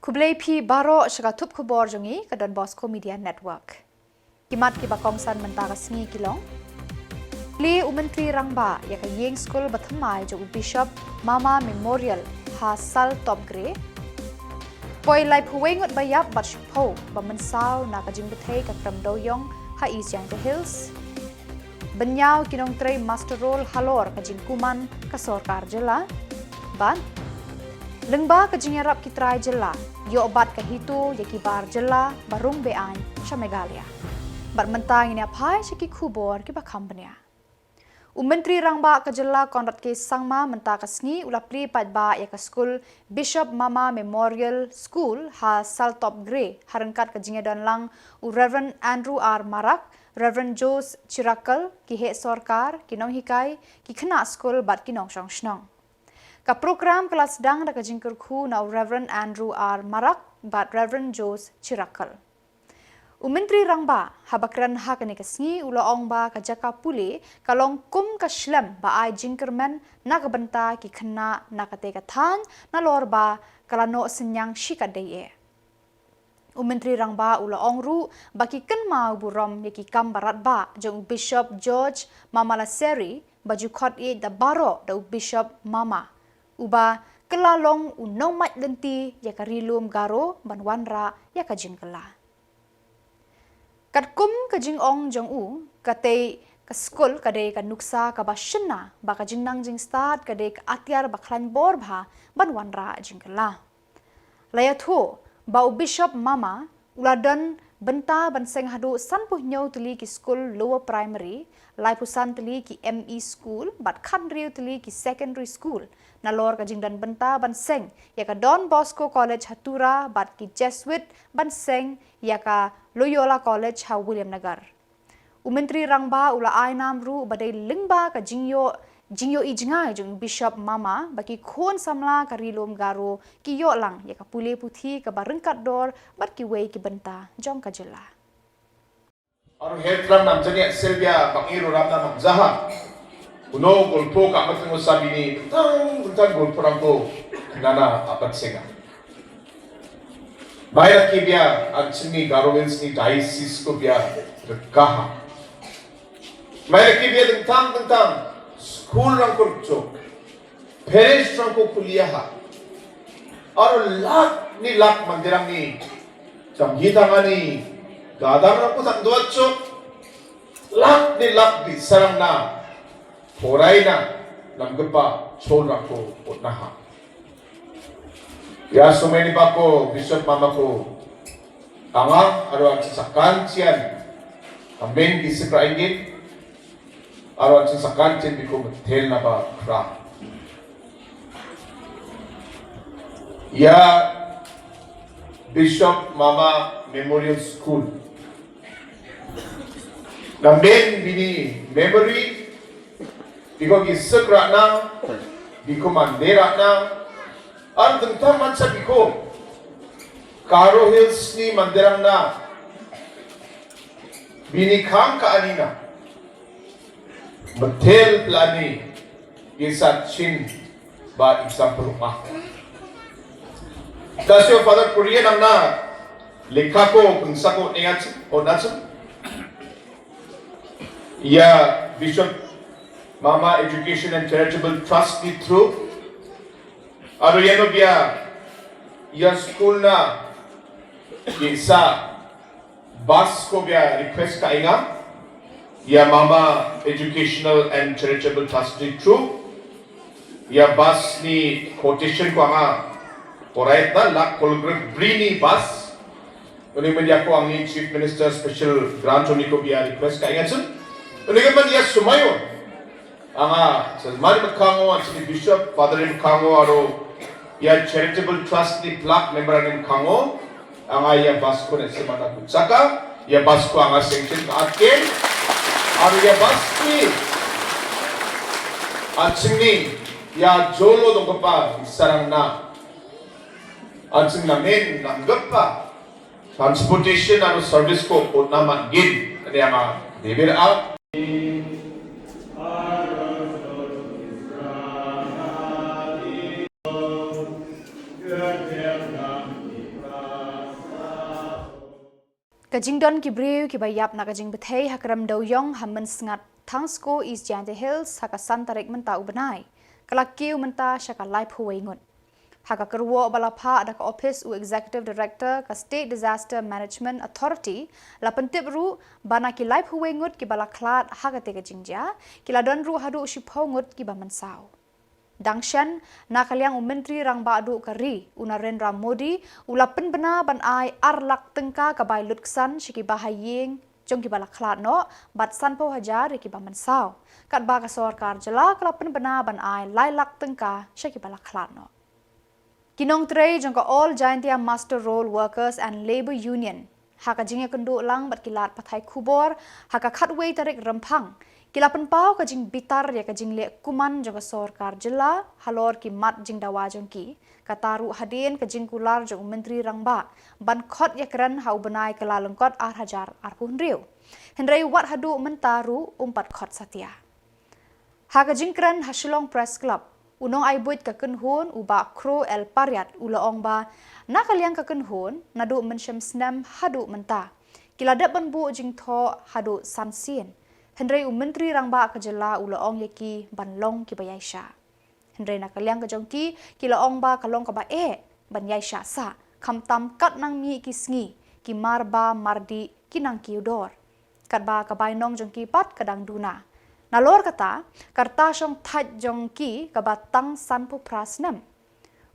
Kublai pi baro shakatup Khuborjylla ke donbosco media network. Kimat ki bakongsan mentara sengi kilong. Li umentri rangba ya ka yeng school bathamai jo bishop Mama Memorial ha sal top grade. Poi lai puwengot bayap bat shpo ba mensau na ka jingbethei ka pramdoyong ha East the Hills. Benyau kinong trei master role halor ka jingkuman ka sorkar Jylla. Ban Lengba ke jingarap kitrai Jylla, yo obat ke hitu ya kibar Jylla barung bean sha Meghalaya. Bar mentang ini apai sya ki Khubor ki bakambanya. Menteri rangba ke Jylla konrat ke sangma mentah ke sni ulapli padba ya ke school Bishop Mama Memorial School ha sal top grade harengkat ke jingadan lang Reverend Andrew R Marak, Reverend Jos Chirakal ki he sorkar kinong hikai ki kena school bat kinong shong shnong. Ka program kelas dang da ka jingkur khu na Reverend Andrew R Marak bat Reverend Jos Chirakal. Menteri rangba habakran ha ka nekasngi ulaong ba ka jaka puli kalong kum ka shlam ba ai jingkermen na ka benta ki khna na ka te ka than na lor ba kalano senyang shika deye. Menteri rangba ulaong ru baki ken mau burom yaki kam barat ba jong Bishop George Mamalaseri baju khot e da baro da Bishop Mama uba kelalong unong mat lenti ya karilum garo banwanra ya kajingkela. Kat kum kajing ong jong u kate ka skul kade ka nuksa ka basyena ba kajing nang jing start kade ka atyar baklan bor bha banwanra jingkela. Layatho ba Bishop Mama uladan benta banseng hadu sanpuh nyau tuli ki skul lower primary lai pusan tuli ki ME school bat khan riu tuli ki secondary school na lor ka jingdan benta banseng ya ka donbosco college hatura bat ki Jesuit banseng ya ka Loyola college ha William Nagar. Menteri rangba ula ainam ru badai lingba ka jingyo i jingai jung Bishop Mama baki khon Samla ka rilom garo ki yo lang ya ka pule puthi ka barengkat dor bat ki wei ki benta jong ka Jylla. Aru hetram nam jani Serbia bangiru ramna nam zaha uno golpo ka mateng usabini tang golpo rampo nana apat senga bayar ki bia achni garowins ni diocese ko bia rekaha bayar ki bia tentang school rang kurcho parish rang ko kuliah aru lak mandirang ni jamhitangani gadang aku tak dua cok lak di sarang na porai na nam gepa chol aku naha ya sumeni bako Bishop Mama ko anga aro sakan cian amen di sekraingin aro sakan cian biko tel na ba kra ya Bishop Mama Memorial School Namen bini memory biko ki sekra na biko mandera na an tentang mansa biko Karo Hills ni mandirang na bini khang ka anina betel plani kisat chin ba example ma dasyo Father Korean ang na lekha ko kungsa ko nengat o natsu ya Bishop Mama Education and Charitable Trust ni through aro yano bia ya school na isa Bosco bia request ka inga ya Mama Educational and Charitable Trust ni through ya bus ni quotation ko nga Alright na lak kolgrip brini bus uni media ko ang ni Chief Minister Special Grant ni ko bia request ka inga sun uni man ya sumayo anga sa mari makango at si Bishop Father Rymphang aro ya charitable trust ni plaque member ni kango anga ya Bosco na semana kutsaka ya Bosco anga sanction ka atken aro ya Bosco atsingi ya jolo dong pa sarang na atsing namin nanggap transportation aro service ko o naman gid ani anga debir out Kajing don ki brew ki bayap na kajing bethay hakram daw yong hammen sengat Tangsko East Giant Hills haka santarik menta ubenai. Kalakiu menta syaka live huwengut. Haka kerwo balapa ada ka office u executive director ka State Disaster Management Authority la pentip ru bana ki live huwengut ki balaklat haka te kajingja ki la don ru hadu shiphongut ki bamansau. Dangshan nakaliang Menteri Rangba adu kari Narendra Modi ulapen bena ban ai arlak tengka kabai lutksan shiki bahayeng jong ki balaklat no bat san po hajar ki bamansau kat ba ka sarkar Jylla kalapen bena ban ai lailak tengka shiki balaklat no. Kinong tre jong ka all Giantia Master Role Workers and Labour Union haka jingya kenduk lang bat kilat pathai Khubor haka khatway tarik Rymphang kilapan pau ka jing bitar ya ka jing le kuman jong ka sarkar Jylla halor ki mat jing dawa jong ki kataru hadin ka jing kular jong Menteri Rangba ban khot ya kran hau benai kala lengkot ar hajar ar pun riu hendrai wat hadu mentaru umpat khot satya haka jing kran ha Shillong Press Club unong ai buit ka kenhun uba kro el pariat ulaong ba nakaliang ka kenhun nadu mensyam snam hadu menta kilada ban bu jing tho hadu samsien Hendrai Menteri Rangba ke Jylla ulaong yaki banlong ki bayaisha. Hendrai nakaliang ke jongki kilaong ba kalong ka ba ban yaisha sa kamtam kat nang mi ki sngi ki marba mardi kinang ki udor. Kat ba ka bainong jongki pat kadang duna. Nalor kata karta syong thaj jongki ka batang sanpu prasnam.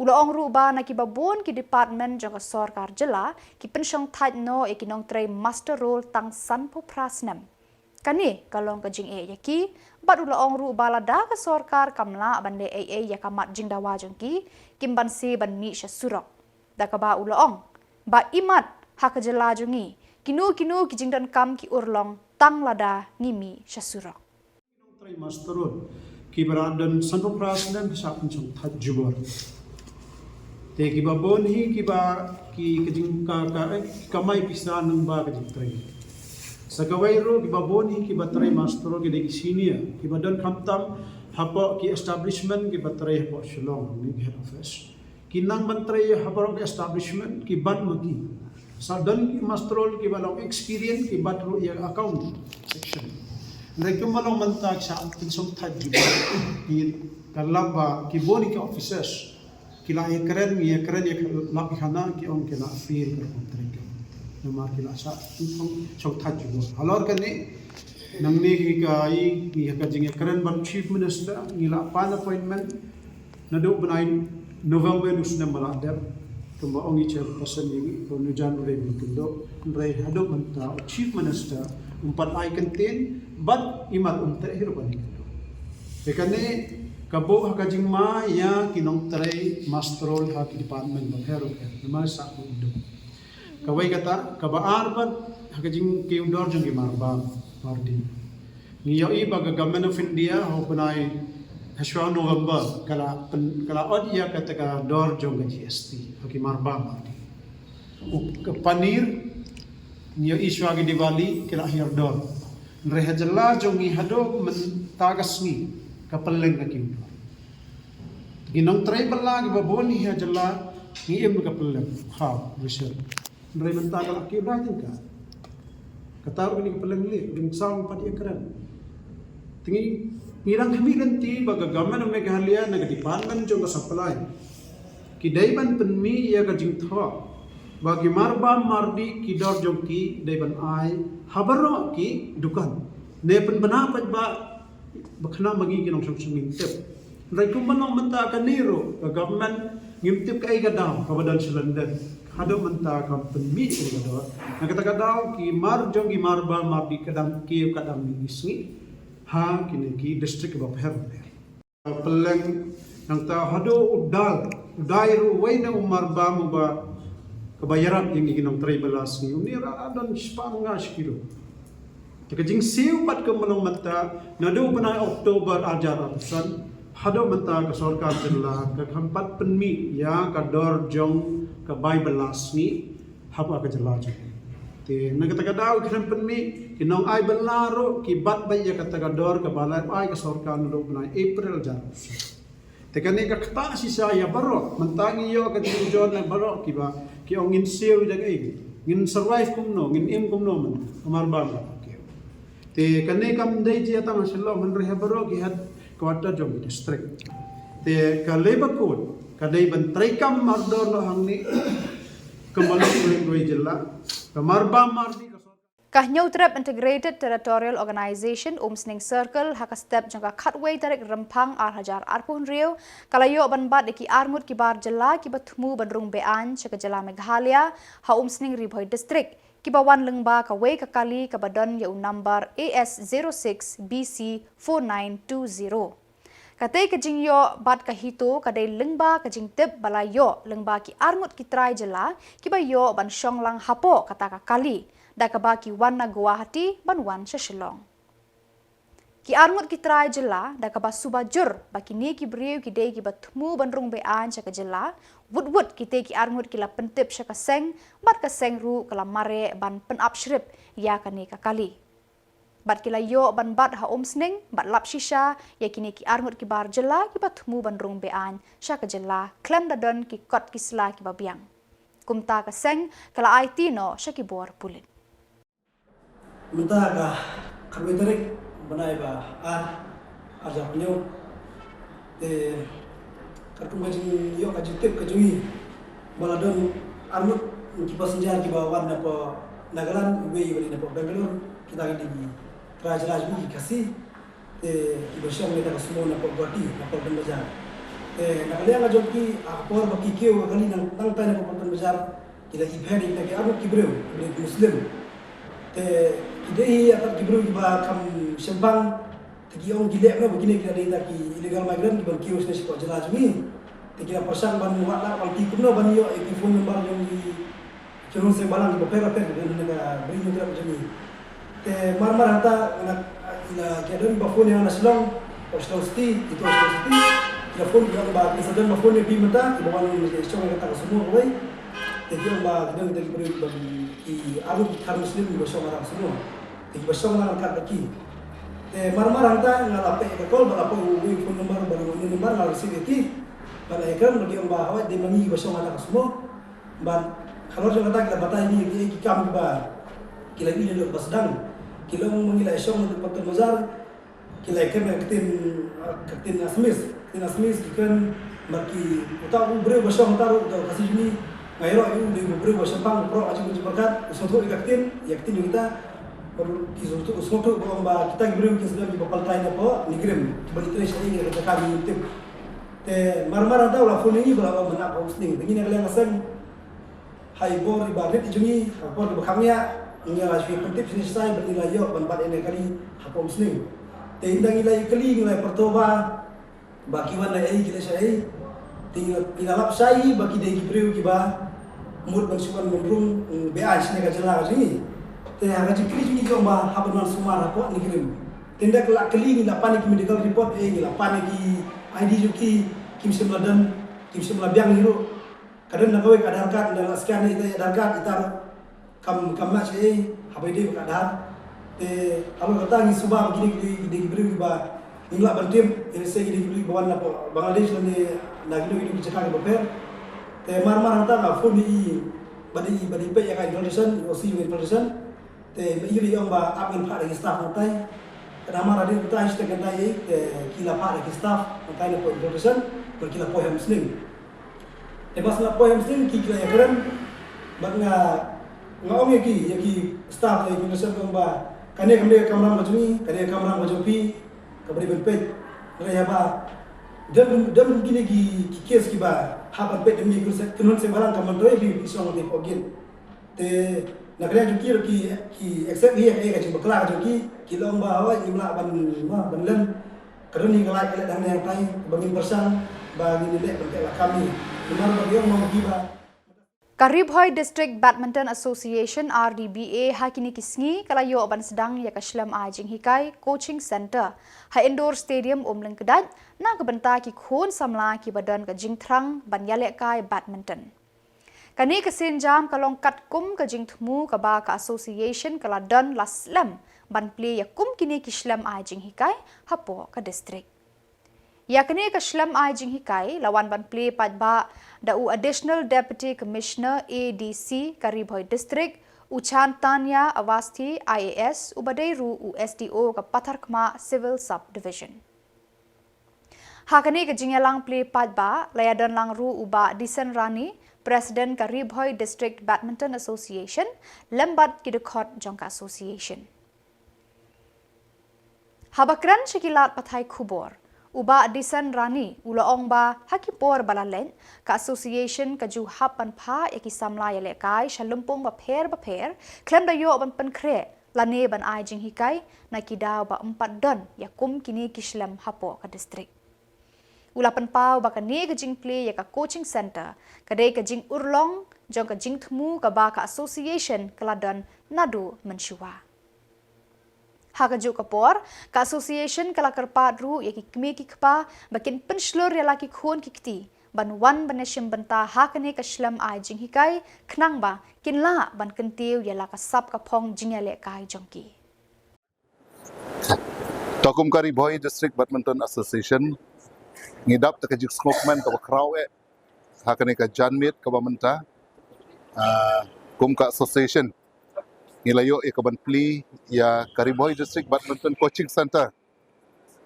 Ulaong ru ba na ki babon ki department jong ka sarkar Jylla ki pensyong thaj no ikinong tray master role tang sanpu prasnam. Kani kalong ka jing yaki bat ulaong ru balada ka sarkar kamla bande yakamat jing dawa jongki kimban si ban mi sya surok da ka ba ulaong ba imat hak Jylla jongi kinu ki jing dan kam ki urlong tang lada ngimi sya surok trai masterul ki beradan sanro prasnan sa pencong tajubor te ki babon hi ki ba ki kajing ka kamay pisan ng ba kajing trai sa kawairo ki baboni ki batray mastro ki degi senior ki badon kamtam hapo ki establishment ki batray hapo Shillong ni head office ki nang batray hapo ki establishment ki ban magi sa don ki mastro ki balong experience ki batro ya account section ndai kumalong mantag sa tinsong tagi ki kalaba ki boni ki officers ki la ekren ya labi khana ki on ki la feel ka kontrek nomor kila sa chok thaj jo halor kani nangni ki kai ki ka jing karen ban chief minister ngila pan appointment nadu benai November nusna maladar kuma ongi chairperson ni ko nujan re bindo re hadu manta chief minister umpat ai contain but imat umta hiro bani bekane kabo ka jing ma ya kinong tray masterol ha ki department ba hero nama sa undo kawai kata kabaar ban hakajing ki udor jong marba mardi ngiyo iba ga government of India ho panai haswa November kala odia kata ka dor jong GST haki marba mardi panir ngiyo iswa gi Diwali kala hir dor reha Jylla jong i hado tagas ni kapaleng ka ki udor ginong tray bala gi baboni ha Jylla ni em kapaleng ha research Ndrai mentaka laki beratin ka. Kataru ni kepalang le, ring sawang padi akran. Tingi mirang kami nanti baga government of Meghalaya na department jong ka supply. Kidai ban penmi ya ka jing thaw. Bagi marba mardi kidor jong ki dai ban ai habaro ki dukan. Ne pen banapat ba bakhna magi kinong sang ngintip. Ndrai kumanong mentaka niro ka government ngintip ka ai gadam kabadan London. Hado menta company ko do nakata daw ki mar jong ki marba mardi kadam ki kadam isngi ha kini ki district ba her peleng nang ta hado udai ru waina marba mo ba kabayaran yang ikinong tribalas ni unira adon spanga kilo takajing siu pat ko manong mata nado panay October ajar apusan hado menta ka sarkar Jylla ka kampat penmi ya ka dor jong ka Bible ni hapa ka Jylla te nagataga daw kan penmi kinong ay balaro ki bat bay ya katagador ka balay ay ka sarkar no na April jar te kani ka kata si saya baro mantangi yo ka dijon na baro ki ba ki ongin siu jaga ngin survive kumno ngin im kumno man marbam ke te kanne kam dei ji atang Shillong han reha baro ki hat quarter jong district te ka labor code ka dei ban traikam mardor lo hangni kemalung uleng Jylla ka marbam mardi Kahnyau Trip Integrated Territorial Organization Umsning Circle haka step jangka cutway tarik Rymphang Hajar Arpun Rio kalayo banbat iki armut kibar Jylla ki batmu bandrung bean chaka Jylla Meghalaya ha Umsning Ribhoi District ki bawan lengba ka way ka kali ka badan ya number AS06 BC 4920 Katay ka jingyo bat ka hito kaday lengba ka jingtip balayo lengba ki armut ki try Jylla ki bayo ban syong lang hapo kata ka kali da kabaki wan na Guwahati banwan sa Shillong. Ki armut ki try Jylla da kaba subajur baki ni ki briu ki day ki batmu bandrung bean sa ka Jylla wud ki te ki armut ki la pentip sa ka seng bat ka seng ru kala mare ban pen upshrip ya ka ni ka kali. Bat ki layo ban bat ha umsning bat lap shisha ya kini ki armut ki bar Jylla ki batmu bandrung bean sa ka Jylla klem dadon ki kot ki sla ki babiang. Kumta ka seng kala IT no sa Khubor pulit. Mentah kami tarik benai ajar punya kartu macam yo kajutip kajui baladon armut kipas senjar kibawan napa Nagaland we bali napa Bangalore kita di kerajaan kasih ibasyam kita semua napa Guwahati napa Patan Bazar Nagaland ngajon ki akor baki keu kali nang tay napa Patan Bazar kita ibadi kita armut kibreu muslim Idei akan diberi ba kam sembang tegi ong gilek na begini kita dei taki illegal migrant ban kios na siko Jylla jumi tegi la persang ban muat la ban ti kuno ban yo e phone number yang di kirun se balang di bopera per dengan naga beri nutra jumi te mar hata na ila kedon ba phone yang na Shillong Shillong City itu Shillong City ila phone yang ba kisadan ba phone bi mata di bawah ni Shillong kata semua oi tegi ong ba kedon tegi beri ban i arut kan muslim di bawah orang semua di bawah orang kat lagi mar hanta ngalape ke kol balapo ui phone number baru number ngal sibeti bala ekran bagi om bahawa di mani bawah orang semua ban kalau jangan kata kita batai ni ki kam ba kila ini lo basdang kila mengila syong untuk Patan Bazar kila ekran ketin asmis kan bagi utau bre bawah taruh utau kasih ni ngairo ini udah beberapa sempang pro aja berkat suatu yaktin kita baru itu suatu bahwa kita beri kita sudah di bakal tanya apa nigrim bagi terus ini kita kami tim mar tahu lah phone ini berapa menak hosting begini ada yang asal Khubor ibarat ini Khubor bekangnya ini lah sih penting sini saya bernilai yo ban ini kali apa hosting tendang nilai kali nilai pertoba bagi mana kita saya tinggal lap saya bagi dia gibreu kiba mud bansuan mendrum beaj ni ka Jylla ni te ha ji kri ni ko ba haban sumar apa ni kirim tindak la kali ni la panik medical report ni la panik ID juki kim Samla dan kim Samla biang hiro kadang nak kau kadar kad dan scan ni kita kadar kad kam match habai dia kadar te kalau kata ni subah begini gibreu kiba ingla bantim ini saya gibreu bawan apa Bangladesh ni nagilo ini bicara beber te mar hanta ka phone ni badi pe yang inauguration osi inauguration te iri yang ba apin pha de staff natai nama radio kita hashtag natai te kila pha de staff natai na inauguration per kila po muslim te bas na po muslim ki kila yakran bag nga ong yaki staff de inauguration ko ba kane kamera majumi kabri ben pe raya ba dan begini ki kes ki ba haban pet demi kunun se balang kaman doi bi isong de pogin te nagre ju ki accept hier ka ju bakla ju ki long ba wa imla ban len karuni galai kala dan yang tai bangin bersang bagi ni lek ban kami benar bagi yang mau giba Rymphang District Badminton Association RDBA hakini kisngi kalayo ban sedang ya kaslam ajing hikai coaching center ha indoor stadium umleng kedat na kebenta ki khun Samla ki badan ka jingthrang ban yale kai badminton kani kasin jam kalong kat kum ka jingthmu ka ba ka association kala dan laslam ban play ya kum kini kislam ajing hikai hapo ka district Yakni ka shlam ai jing hikai lawan ban play padba da u additional deputy commissioner ADC Karibhoi district Uchan Tanya Avasti IAS ubadai ru USDO ka Patharkma civil subdivision. Hakani ka jingalang play padba layadan lang ru uba Disen Rani President Karibhoi District Badminton Association lembat kidukot jongka association. Habakran Shikilat Pathai Khubor Uba Disen Rani ulaong ba hakipor balalen ka association ka ju hapan pha eki Samla yale kai shalumpong ba pher klem dayo ban pankre lane ban ai jing hikai na kidaw ba 4 don yakum kini kislam hapo ka district. Ulapan pau ba kani ka jing play ya ka coaching center kadai ka jing urlong jong ka jing thmu ka ba ka association kaladan nadu mensyua. Hakaju kapor ka association kala kerpat ru yaki kmi kikpa bakin penslur yalaki khon kikti ban wan baneshim banta hakane ka shlam ai jing hikai knang ba kinla ban kentiu yala ka sap ka phong jingyale kai jongki. Tokum Karibhoi District Badminton Association ngidap ta ka jik smokeman ka kraw hakane ka janmit ka bamenta kum ka association nilayo e kaban pli ya Karibhoi District Badminton Coaching Center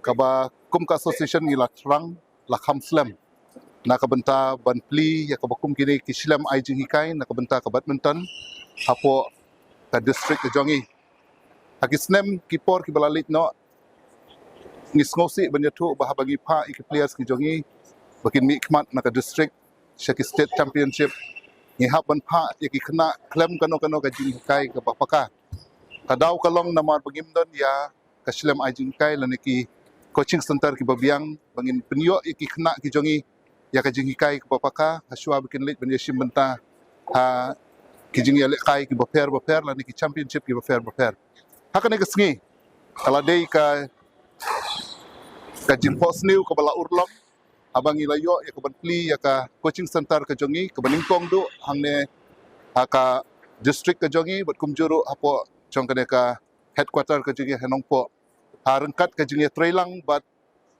kaba kum ka association ngila trang la khamslam na kabenta ban pli ya kaba kum kini kislam ai jing hikai na kabenta ka badminton hapo ka district ka jongi hakisnem kipor ki balalit no ngisngosi banyatu bahabagi pa ik players ki jongi bakin mi kmat na ka district shaki state championship ngihap ban pa yaki kena klem kano ka jing kai ka papaka kadaw kalong namar bagimdon ya kaslam ai jing kai laniki coaching center ki babiang bangin penyo yaki kena ki jongi ya ka jing kai ka papaka haswa bikin lit ban yashim benta ha ki jing yale kai ki baper laniki championship ki baper hakane ka sngi kala dei ka jing posniu ka bala urlong abang ilayo ya kaban pli ya ka coaching center ka jongi ka baningkong do hangne aka district ka jongi bat kumjuru apo chongkane ka headquarter ka jongi hanongpo harengkat ka jongi trailang bat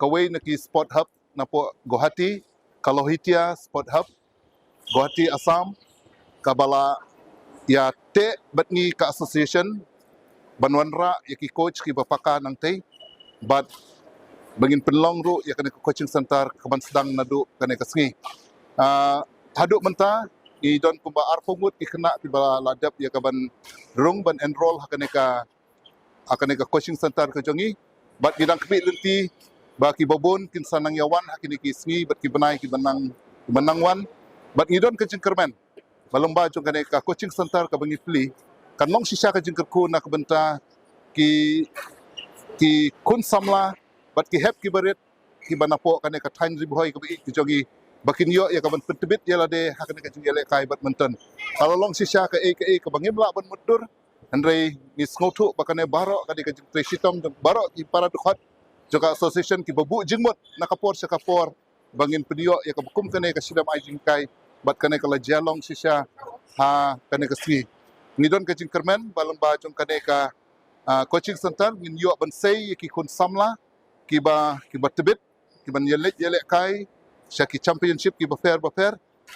kaway naki sport hub napo Guwahati Kalohitia sport hub Guwahati Assam kabala ya te batngi ka association banwanra yaki coach ki bapaka nang tay bat bangin penlong ru ya kena coaching center kaban sedang nadu kena kasngi haduk menta i don kumba arpomut i kena ti bala ladap ya kaban rung ban enroll hakane ka coaching center ka jongi bat gidang kmi lenti baki babon kin sanang yawan hakini ki sngi bat ki banai ki banang wan bat ngidon ka jingkermen balomba jong kena ka coaching center ka bangi pli kanong sisya ka jingkerku na kabenta ki kun Samla bat ki hep ki barit ki banapo kane ka tain ribhoi ki jogi bakin yo ya kaban pentebit ya lade hakane ka jingle kai badminton kalolong sisya ka ka bangimla ban mudur andre ni sngotu bakane baro kane ka jingtre sitom baro ki para dukhot joka association ki babu jingmot nakapor sa kapor bangin penyo ya ka bukum kane ka sidam ai jingkai bat kane ka Jyllong sisya ha kane ka si ngidon ka jingkermen balamba jong kane ka coaching center ngin yo ban sei ki kun Samla kiba tebit kiban yelek kai syaki championship kiba fair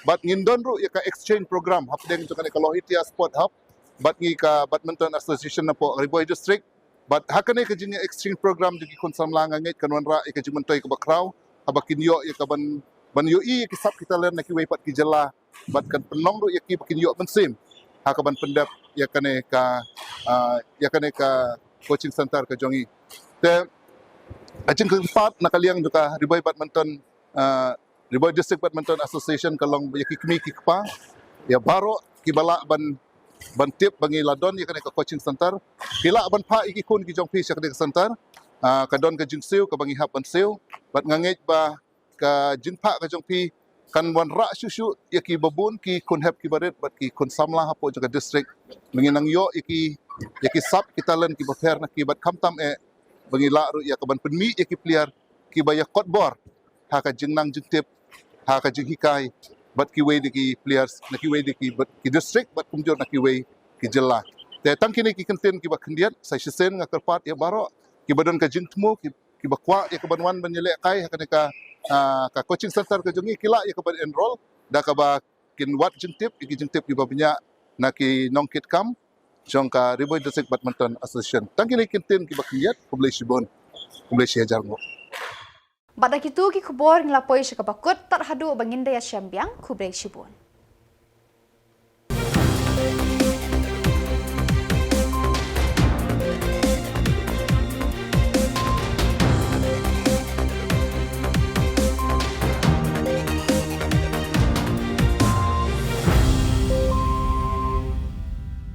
bat ngindon ru ya ka exchange program hapdeng to ka Lohitia sport hub bat ngi ka badminton association na po Karibhoi district bat hakane ka jing exchange program di kun Samla ngangit kanwanra ka jimentoy ka bakraw habakin yo ya ka ban yo i ki sap kita len na ki wepat ki Jylla bat kan penong ru ya ki bakin yo bensim hakaban pendap ya kane ka coaching center ka jongi te ajeng keempat nakaliang juga Karibhoi Badminton Karibhoi District Badminton Association kalong yaki kmi kikpa ya baro kibala ban tip bangi ladon ya ka coaching center kila ban pa iki kun ki jong pi sia ka center kadon ka jingsiu ka bangi hap ban siu bat ngangej ba ka jingpa ka jong pi kan wan ra susu yaki babun ki kun hap ki barit bat ki kun Samla hapo juga district menginang yo yaki sap kita len ki bafer na ki bat kamtam bangila ru ya kaban penmi ya ki player ki baya Khubor ha ka jingnang jingtip ha ka jinghikai bat ki way ki players na ki way ki district bat kumjor na ki way ki Jylla te tang kini ki kenten ki ba khendiat sai sisen nga karpat ya baro ki badon ka jingtmo ki kiba kwa ya kaban wan banyele kai hakane ka coaching center ke jongi kila ya kaban enroll da ka ba kin wat jingtip kiba banya na ki nongkit kam jong ka Riboy District Badminton Association tangkili kintin kiba kiyat kublai shibon kublai jarmo Badak itu ki Khubor ngelapoi syakabakut terhadu bangindaya syambiang Khuborjylla.